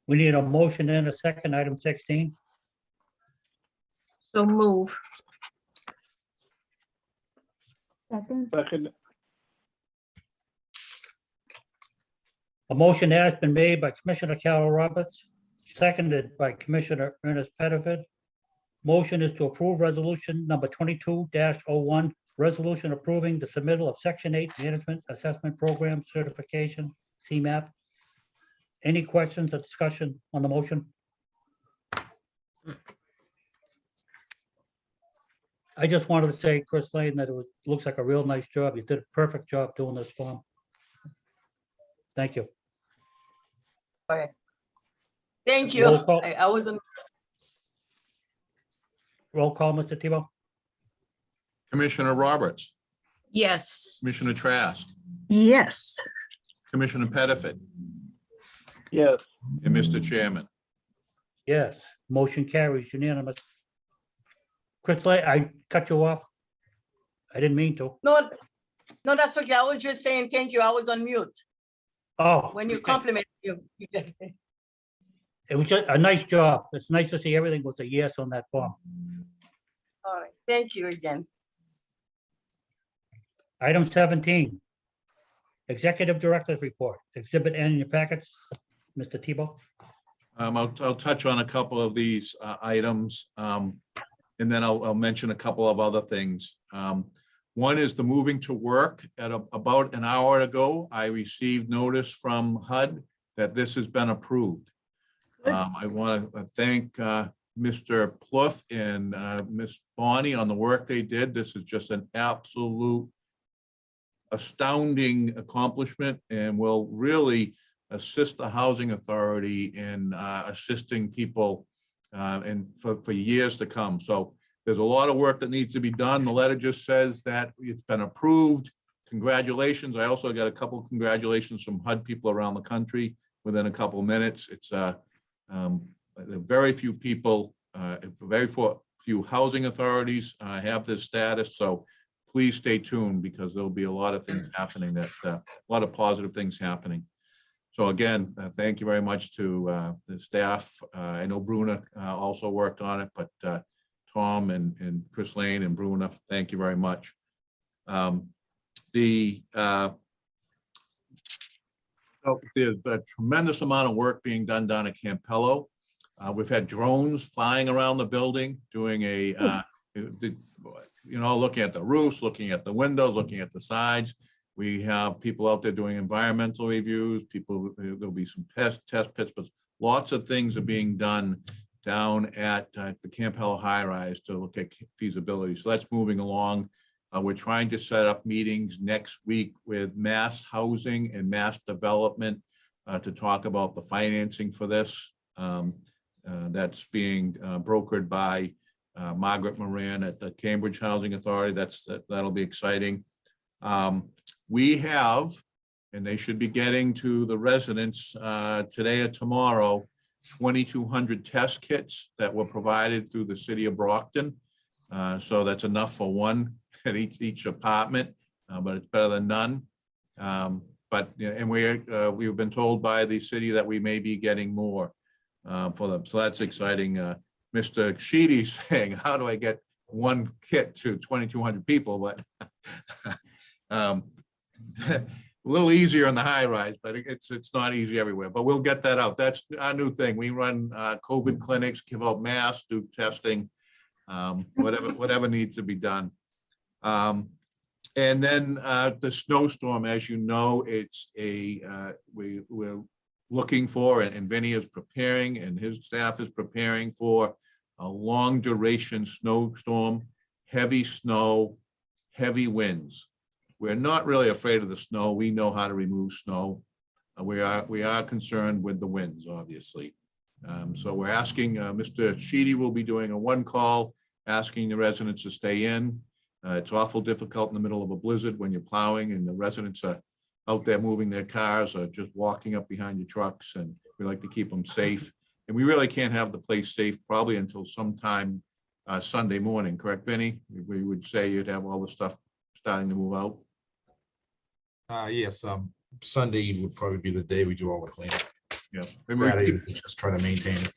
We need a motion and a second, item 16. so move, second, second, A motion has been made by Commissioner Carol Roberts, seconded by Commissioner Ernest Pettiford. Motion is to approve resolution number 22-01, resolution approving the submittal of Section 8 Management Assessment Program certification, CMAP. Any questions or discussion on the motion? I just wanted to say, Chris Lane, that looks like a real nice job. You did a perfect job doing this form. Thank you. All right. Thank you. Roll call. I was on. Roll call, Mr. Tebow? Commissioner Roberts, yes, Commissioner Trask, yes, Commissioner Pettiford, yes, and Mr. Chairman. Yes, motion carries unanimous. Chris Lane, I cut you off. I didn't mean to. No, that's okay. I was just saying thank you. I was on mute. Oh. When you compliment you. It was just a nice job. It's nice to see everything was a yes on that form. All right, thank you again. Item 17. Executive Director's Report, Exhibit N in your packets. Mr. Tebow? I'll touch on a couple of these items, and then I'll mention a couple of other things. One is the moving to work. At about an hour ago, I received notice from HUD that this has been approved. Good. I want to thank Mr. Plouffe and Ms. Bonnie on the work they did. This is just an absolute astounding accomplishment and will really assist the Housing Authority in assisting people and for years to come. So there's a lot of work that needs to be done. The letter just says that it's been approved. Congratulations. I also got a couple of congratulations from HUD people around the country within a couple of minutes. It's very few people, very few housing authorities have this status. So please stay tuned because there'll be a lot of things happening a lot of positive things happening. So again, thank you very much to the staff. I know Bruna also worked on it, but Tom and Chris Lane and Bruna, thank you very much. There's a tremendous amount of work being done down at Campello. We've had drones flying around the building, doing looking at the roofs, looking at the windows, looking at the sides. We have people out there doing environmental reviews. There'll be some test pits, but lots of things are being done down at the Campello high rise to look at feasibility. So that's moving along. We're trying to set up meetings next week with Mass Housing and Mass Development to talk about the financing for this. That's being brokered by Margaret Moran at the Cambridge Housing Authority. That'll be exciting. We have, and they should be getting to the residents today or tomorrow, 2,200 test kits that were provided through the city of Brockton. So that's enough for one at each apartment, but it's better than none. But, you know, and we've been told by the city that we may be getting more for them. So that's exciting. Mr. Sheedy's saying, how do I get one kit to 2,200 people? But a little easier on the high rise, but it's not easy everywhere. But we'll get that out. That's our new thing. We run COVID clinics, give out masks, do testing, whatever needs to be done. And then the snowstorm, as you know, it's we're looking for, and Vinny is preparing, and his staff is preparing for a long duration snowstorm, heavy snow, heavy winds. We're not really afraid of the snow. We know how to remove snow. We are concerned with the winds, obviously. So we're asking, Mr. Sheedy will be doing a one call, asking the residents to stay in. It's awful difficult in the middle of a blizzard when you're plowing and the residents are out there moving their cars or just walking up behind your trucks, and we like to keep them safe. And we really can't have the place safe probably until sometime Sunday morning, correct, Vinny? We would say you'd have all the stuff starting to move out. Yes, Sunday would probably be the day we do all the cleanup. Yeah. Saturday, we just try to maintain it.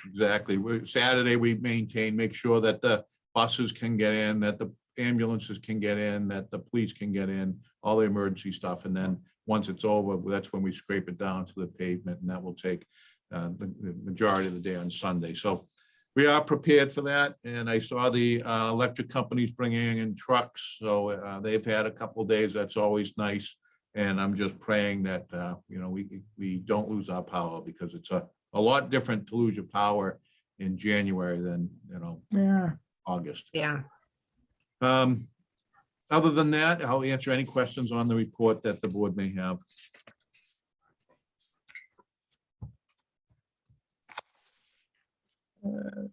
Exactly. Saturday, we maintain, make sure that the buses can get in, that the ambulances can get in, that the police can get in, all the emergency stuff. And then once it's over, that's when we scrape it down to the pavement, and that will take the majority of the day on Sunday. So we are prepared for that. And I saw the electric companies bringing in trucks. So they've had a couple of days. That's always nice. And I'm just praying that, you know, we don't lose our power, because it's a lot different to lose your power in January than, you know, August. Yeah. Other than that, I'll answer any questions on the report that the board may have. Any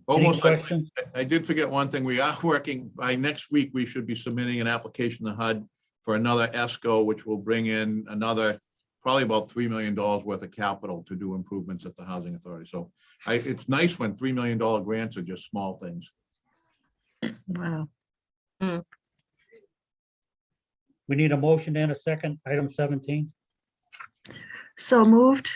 Almost like, questions? I did forget one thing. We are working, by next week, we should be submitting an application to HUD for another ESCO, which will bring in another, probably about $3 million worth of capital to do improvements at the Housing Authority. So it's nice when $3 million grants are just small things. Wow. We need a motion and a second, item 17. So moved.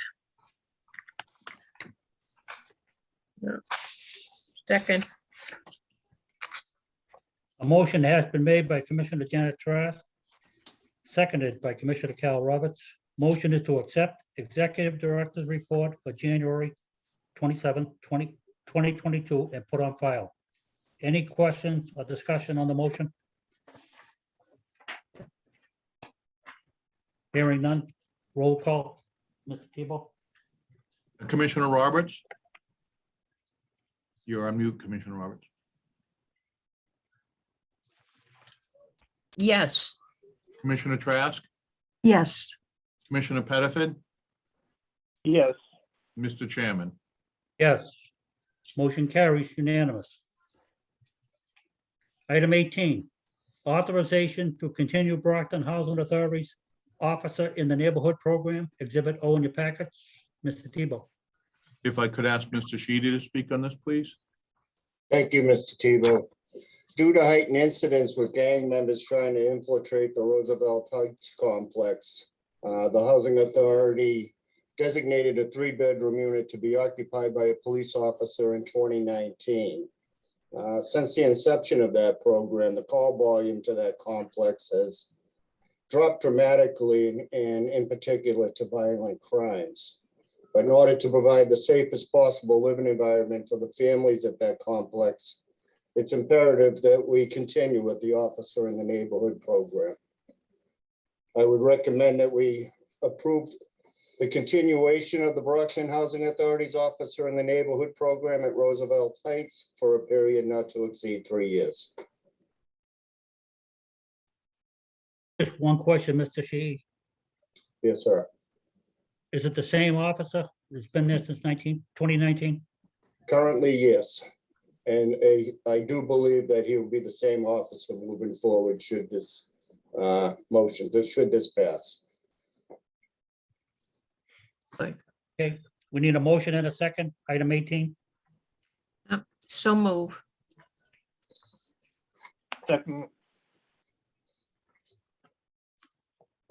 Second. A motion has been made by Commissioner Janet Trask, seconded by Commissioner Cal Roberts. Motion is to accept Executive Director's report for January 27, 2022 and put on file. Any questions or discussion on the motion? Hearing none. Roll call. Mr. Tebow? Commissioner Roberts? You're on mute, Commissioner Roberts. Yes. Commissioner Trask? Yes. Commissioner Pettiford? yes, Mr. Chairman? Yes. Motion carries unanimous. Item 18, authorization to continue Brockton Housing Authority's Officer in the Neighborhood Program, Exhibit O in your packets. Mr. Tebow. If I could ask Mr. Sheedy to speak on this, please. Thank you, Mr. Tebow. Due to heightened incidents with gang members trying to infiltrate the Roosevelt Heights complex, the Housing Authority designated a 3-bedroom unit to be occupied by a police officer in 2019. Since the inception of that program, the call volume to that complex has dropped dramatically, and in particular to violent crimes. But in order to provide the safest possible living environment for the families at that complex, it's imperative that we continue with the Officer in the Neighborhood program. I would recommend that we approve the continuation of the Brockton Housing Authority's Officer in the Neighborhood program at Roosevelt Heights for a period not to exceed 3 years. Just one question, Mr. Sheehy. Yes, sir. Is it the same officer that's been there since 2019? Currently, yes. And I do believe that he will be the same officer moving forward should this should this pass. Okay, we need a motion and a second, item 18. So move. second,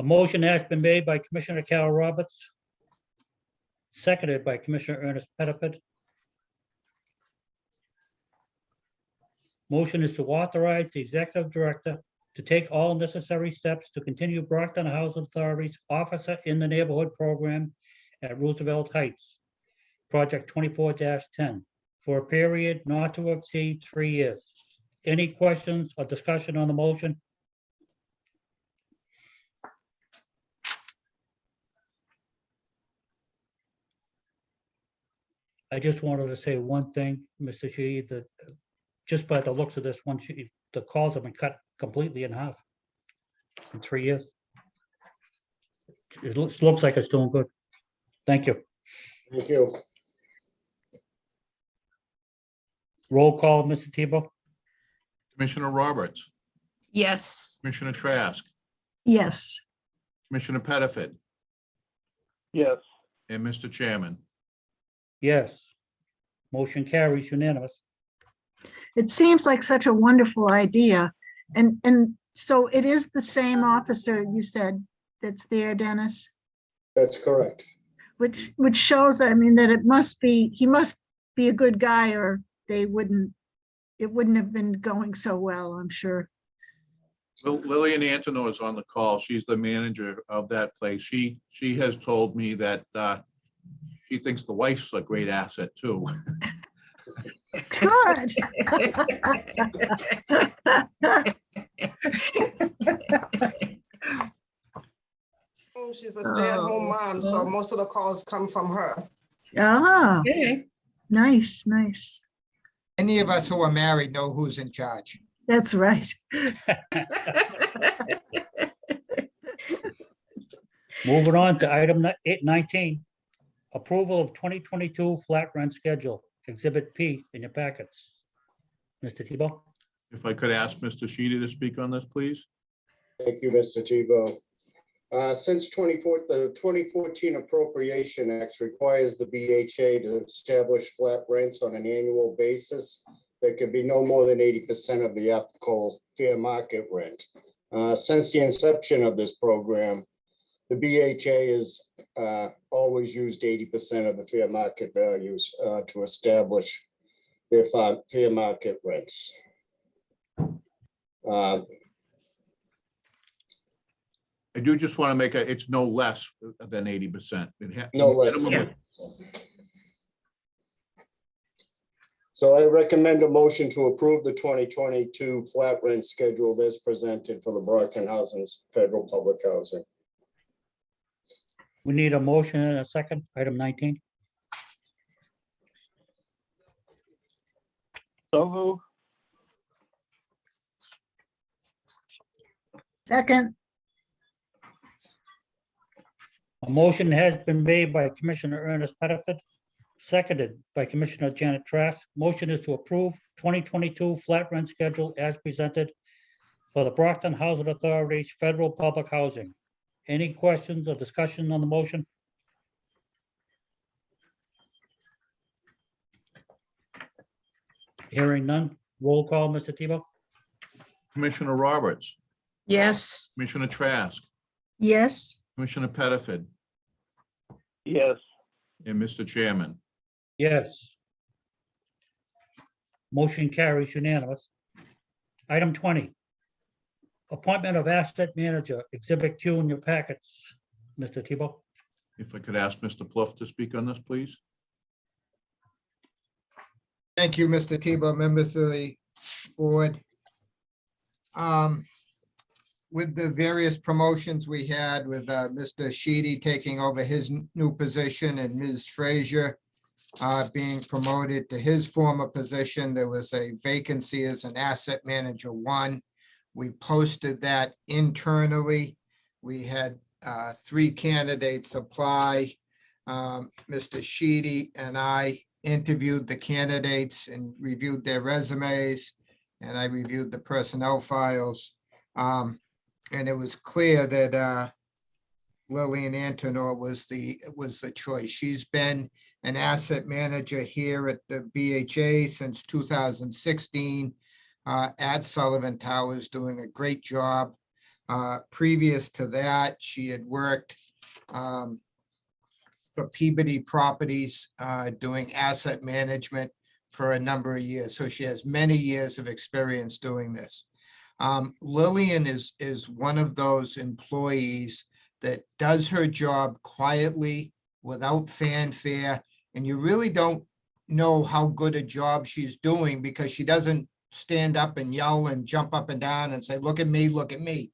A motion has been made by Commissioner Carol Roberts, seconded by Commissioner Ernest Pettiford. Motion is to authorize the executive director to take all necessary steps to continue Brockton Housing Authority's Officer in the Neighborhood program at Roosevelt Heights, Project 24-10, for a period not to exceed 3 years. Any questions or discussion on the motion? I just wanted to say one thing, Mr. Sheedy, that just by the looks of this one, the calls have been cut completely in half in 3 years. It looks like it's doing good. Thank you. Thank you. Roll call, Mr. Tebow? Commissioner Roberts, Yes. Commissioner Trask, Yes, Commissioner Pettiford, yes, and Mr. Chairman. Yes. Motion carries unanimous. it seems like such a wonderful idea. And so it is the same officer you said that's there, Dennis? That's correct. Which shows, I mean, that he must be a good guy, or it wouldn't have been going so well, I'm sure. Lillian Antono is on the call. She's the manager of that place. She has told me that she thinks the wife's a great asset too. Good. She's a stay-at-home mom, so most of the calls come from her. Ah, Okay. nice, nice. Any of us who are married know who's in charge. That's right. Moving on to item 19. Approval of 2022 flat rent schedule, Exhibit P in your packets. Mr. Tebow? If I could ask Mr. Sheedy to speak on this, please. Thank you, Mr. Tebow. Since the 2014 Appropriation Act requires the BHA to establish flat rents on an annual basis, there can be no more than 80% of the applicable fair market rent. Since the inception of this program, the BHA has always used 80% of the fair market values to establish their fair market rents. I do just want to make it's no less than 80%. No less. So I recommend a motion to approve the 2022 flat rent schedule as presented for the Brockton Housing's Federal Public Housing. We need a motion and a second, item 19. so move, Second, A motion has been made by Commissioner Ernest Pettiford, seconded by Commissioner Janet Trask. Motion is to approve 2022 flat rent schedule as presented for the Brockton Housing Authority's Federal Public Housing. Any questions or discussion on the motion? Hearing none. Roll call, Mr. Tebow? Commissioner Roberts, Yes. Commissioner Trask, yes, Commissioner Pettiford, yes, and Mr. Chairman. Yes. Motion carries unanimous. Item 20. Appointment of asset manager, Exhibit Q in your packets. Mr. Tebow? If I could ask Mr. Pluff to speak on this, please. Thank you, Mr. Tebow, members of the board. With the various promotions we had with Mr. Sheedy taking over his new position and Ms. Frazier being promoted to his former position, there was a vacancy as an asset manager 1. We posted that internally. We had 3 candidates apply. Mr. Sheedy and I interviewed the candidates and reviewed their resumes, and I reviewed the personnel files. And it was clear that Lillian Antonor was the choice. She's been an asset manager here at the BHA since 2016 at Sullivan Towers, doing a great job. Previous to that, she had worked for Peabody Properties, doing asset management for a number of years. So she has many years of experience doing this. Lillian is one of those employees that does her job quietly without fanfare, and you really don't know how good a job she's doing because she doesn't stand up and yell and jump up and down and say, look at me, look at me.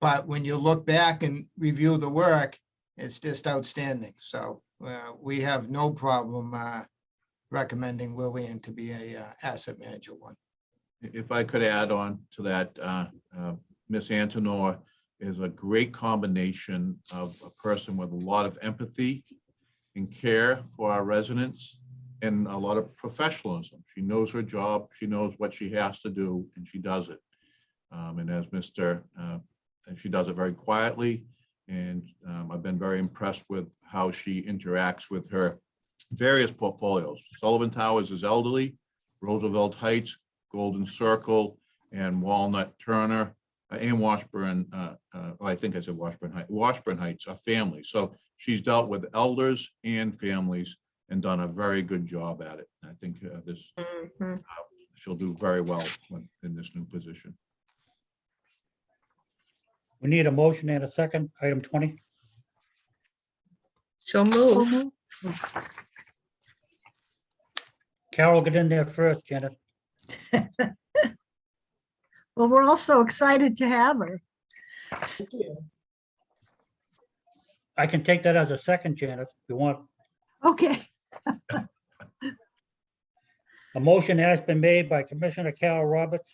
But when you look back and review the work, it's just outstanding. So we have no problem recommending Lillian to be a asset manager one. If I could add on to that, Ms. Antonor is a great combination of a person with a lot of empathy and care for our residents and a lot of professionalism. She knows her job, she knows what she has to do, and she does it. And as and she does it very quietly. And I've been very impressed with how she interacts with her various portfolios. Sullivan Towers is elderly, Roosevelt Heights, Golden Circle, and Walnut Turner, and Washburn, I think I said Washburn Heights are families. So she's dealt with elders and families and done a very good job at it. I think she'll do very well in this new position. We need a motion and a second, item 20. So move. Carol, get in there first, Janet. Well, we're all so excited to have her. I can take that as a second, Janet, if you want. Okay, A motion has been made by Commissioner Carol Roberts,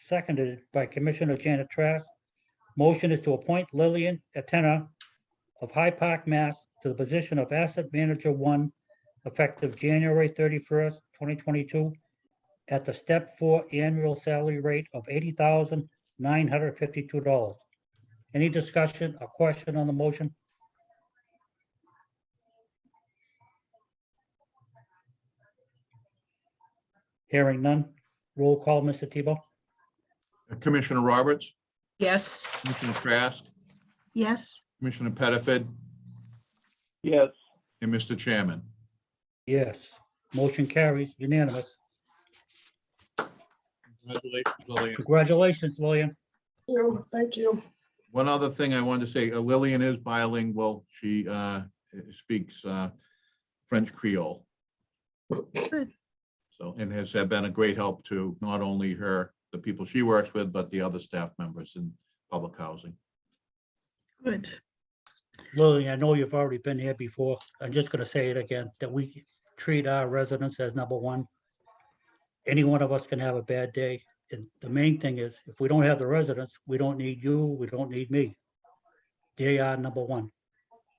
seconded by Commissioner Janet Trask. Motion is to appoint Lillian Antonor of Hyde Park, Mass. To the position of Asset Manager 1, effective January 31st, 2022, at the step 4 annual salary rate of $80,952. Any discussion or question on the motion? Hearing none. Roll call, Mr. Tebow. Commissioner Roberts, Yes. Commissioner Trask, yes, Commissioner Pettiford, yes, and Mr. Chairman. Yes. Motion carries unanimous. Congratulations, Lillian. Congratulations, Lillian. Thank you. One other thing I wanted to say, Lillian is bilingual. She speaks French Creole. Good. So, and has been a great help to not only her, the people she works with, but the other staff members in public housing. good. Lillian, I know you've already been here before. I'm just gonna say it again, that we treat our residents as number one. Any one of us can have a bad day. And the main thing is, if we don't have the residents, we don't need you, we don't need me. They are number one.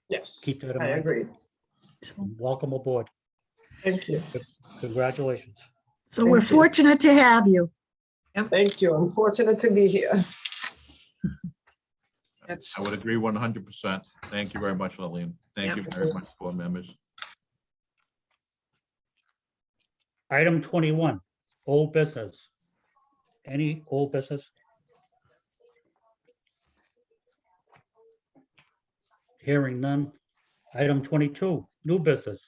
Yes, Keep that in I mind. agree. Welcome aboard. Thank you. Congratulations. So we're Thank you. fortunate to have you. Thank you. I'm fortunate to be here. I would agree 100%. Thank you very much, Lillian. Thank you very much, board members. Item 21, old business. Any old business? Hearing none. Item 22, new business.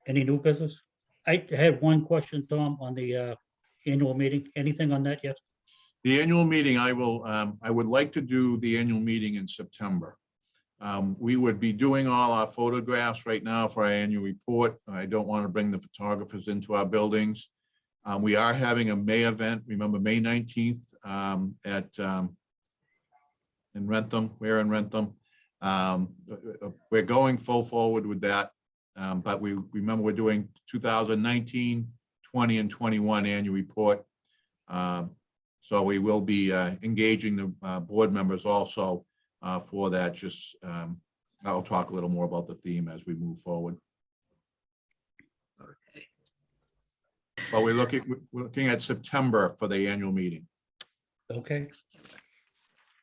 Any new business? I had one question, Tom, on the annual meeting. Anything on that yet? The annual meeting, I would like to do the annual meeting in September. We would be doing all our photographs right now for our annual report. I don't want to bring the photographers into our buildings. We are having a May event, remember May 19th in Rentham, we're in Rentham. We're going full forward with that. But we remember we're doing 2019, 20, and 21 annual report. So we will be engaging the board members also for that. Just I'll talk a little more about the theme as we move forward. Okay. But we're looking at September for the annual meeting. Okay.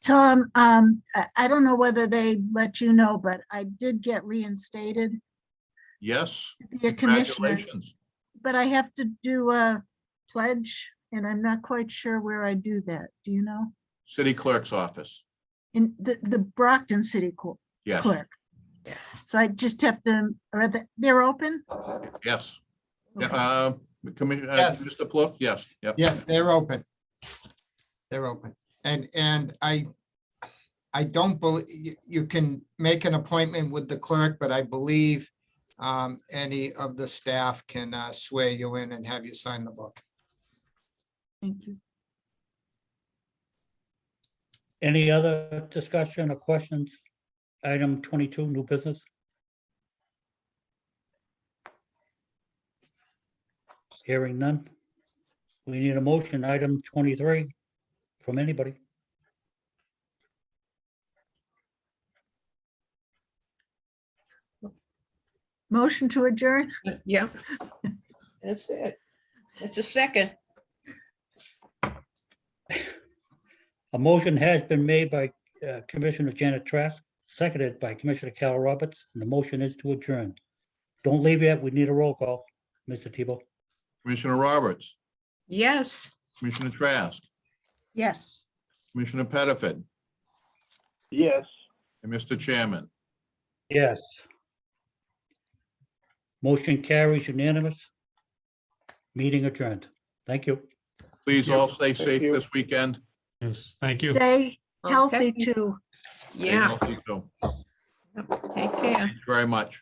Tom, I don't know whether they let you know, but I did get reinstated. Yes, to be a commissioner, congratulations. but I have to do a pledge and I'm not quite sure where I do that. Do you know? City Clerk's office. In the Brockton City Yes, Clerk. So I just have to, they're open? yes. Yeah, Okay. Commissioner, Yes. Mr. Plouffe, yes, yep. Yes, they're open. They're open. And I don't believe, you can make an appointment with the clerk, but I believe any of the staff can swear you in and have you sign the book. Thank you. Any other discussion or questions? Item 22, new business. Hearing none. We need a motion, item 23, from anybody. Motion to adjourn? Yeah. That's it. That's a second. A motion has been made by Commissioner Janet Trask, seconded by Commissioner Carol Roberts, and the motion is to adjourn. Don't leave yet. We need a roll call, Mr. Tebow. Commissioner Roberts, Yes. Commissioner Trask, Yes. Commissioner Pettifat, Yes. and Mr. Chairman. Yes. Motion carries unanimous. Meeting adjourned. Thank you. Please all stay safe you. this weekend. Yes, thank you. Stay healthy Okay. too. Stay Yeah. healthy, too. Take care. Thank you very much.